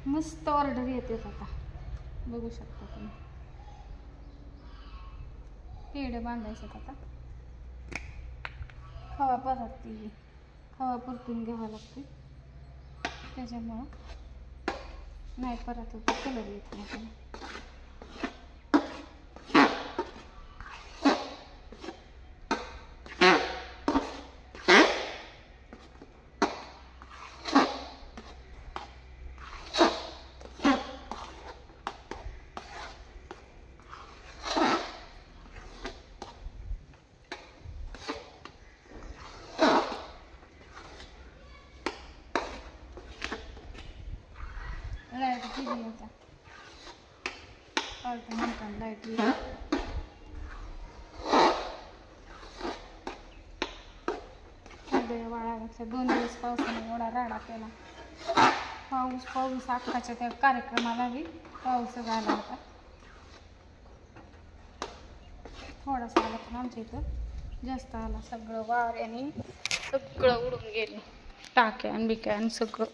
मस्त ऑर्डर येते आता, बघू शकता तुम्ही. पेढे बांधायचे आता. खवा परतती, खवा परतून घ्यावा लागते, त्याच्यामुळं नाही परत होतं, कलर येत नाही. लाईट गेली आता, पालतं म्हणताना लाईट गेली. वाळा घातल्या 2 दिवस पावसाने एवढा राडा केला. पाऊस अख्खाच्या त्या कार्यक्रमाला बी पाऊस आला होता. थोडासा आला पण आमच्या इथं जास्त आला. सगळं वाऱ्याने सगळं उडून गेले, टाक्यान बिक्यान सगळं.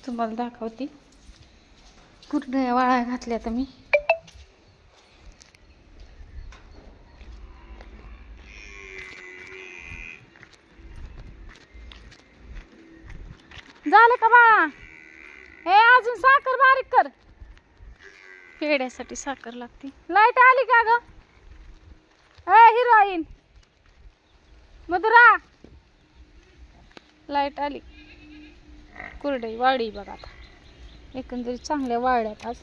तुम्हाला दाखवते. कुरडया वाळा घातल्या तर मी. झालं का बाळा? हे अजून साखर बारीक कर. पेड्यासाठी साखर लागते. लाईट आली का ग? हिरोईन मधुरा, लाईट आली. कुरडई वाढी बघा आता. एकंदरीत चांगल्या वाळल्यात आज.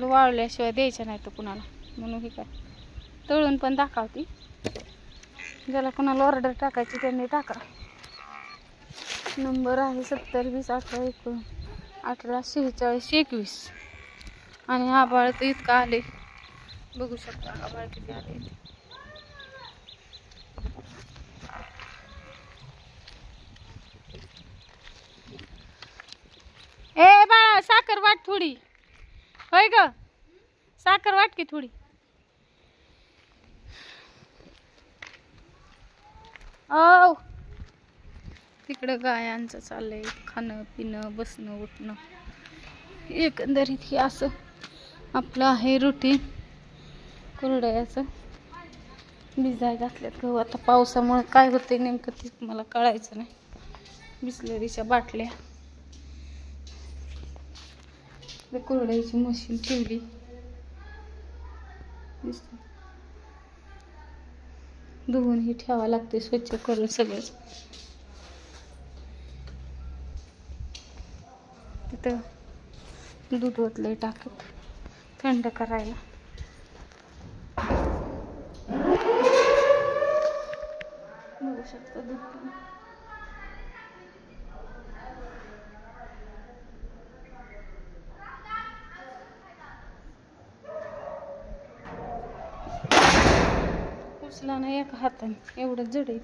वाळल्याशिवाय द्यायच्या नाही तर कुणाला, म्हणून हे काय तळून पण दाखवती. ज्याला कुणाला ऑर्डर टाकायची त्यांनी टाका. नंबर आहे 70 20 18 18 46 21. आणि आबाळ तर इतकं आले, बघू शकता आबाळ किती आले. ए बाळा, साखर वाट थोडी. होय ग, साखर वाट की थोडी. ओ तिकडं गायांचं चाललंय खाणं पिणं, बसणं उठणं. एकंदरीत हे असं आपलं आहे रुटीन. कुरडयाचं भिजाय घातल्यात गहू. आता पावसामुळे काय होते नेमकं ते मला कळायचं नाही. बिस्लरीच्या बाटल्या, कुरडयाची मशीन ठेवली. धुवून ही ठेवावं लागते स्वच्छ करून सगळंच. तिथं दूध ओतलंय टाकत थंड करायला. बघू शकता दूध. उचला नाही एका हाताने, एवढं जड आहे.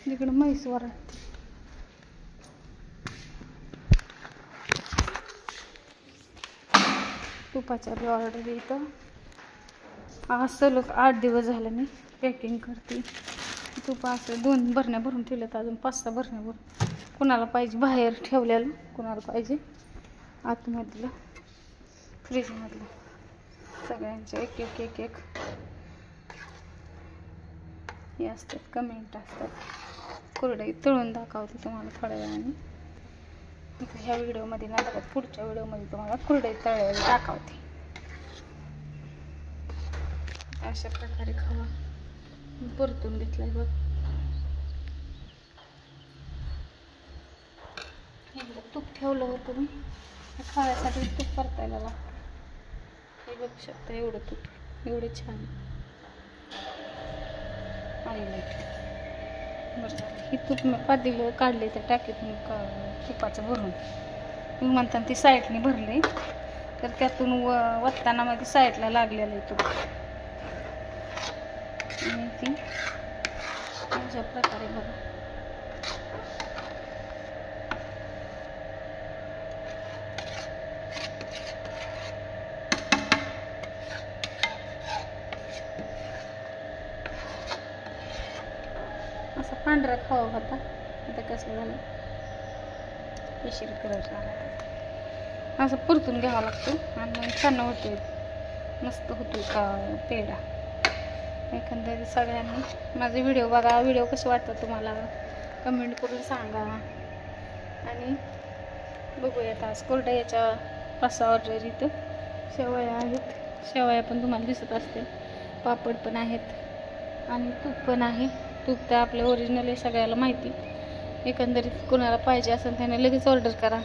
तिकडं म्हैस वरडते. तुपाच्या बी ऑर्डर येतं. आज सलग 8 दिवस झाले मी पॅकिंग करते. तूप असं 2 बरण्या भरून ठेवल्यात, अजून 5-6 बरण्या भरून. कुणाला पाहिजे बाहेर ठेवलेलं, कुणाला पाहिजे आतमधलं फ्रीजमधलं. सगळ्यांचे एक एक एक एक हे असतात, कमेंट असतात. कुरडई तळून दाखवते तुम्हाला थोड्या वेळाने. ह्या व्हिडिओमध्ये नाही दाखवत, पुढच्या व्हिडिओमध्ये तुम्हाला कुरडई तळलेली दाखवते. अशा प्रकारे खवा परतून घेतलाय बघ. एकदा तूप ठेवलं होतं मी खाण्यासाठी. तूप परतायला लागतं. हे बघू शकता, एवढं तूप, एवढे छान आलेलं. बरं, ही तूप मी पातेलं काढले त्या टाकीतून तुपाचं भरून. मग म्हणताना ती साईडने भरले, तर त्यातून वत्ताना मध्ये साईडला लागलेलं आहे तूप. आणि ती अशा प्रकारे बघा. असा पांढरा खावा होता, आता कसं झालं. केशरी कलर झाला असं परतून घ्यावा लागतो आणि मग छान होते, मस्त होतो का पेढा. एकंदरीत सगळ्यांनी माझे व्हिडिओ बघा, व्हिडिओ कसे वाटतात तुम्हाला कमेंट करून सांगा. आणि बघूयात आज कोरड्याच्या 5-6 ऑर्डर. इथं शेवया आहेत, शेवया पण तुम्हाला दिसत असतील, पापड पण आहेत आणि तूप पण आहे. तूप तर आपलं ओरिजिनल आहे, सगळ्याला माहिती. एकंदरीत कोणाला पाहिजे असेल त्याने लगेच ऑर्डर करा.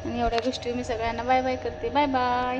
आणि एवढ्या गोष्टी मी सगळ्यांना बाय बाय करते. Bye bye.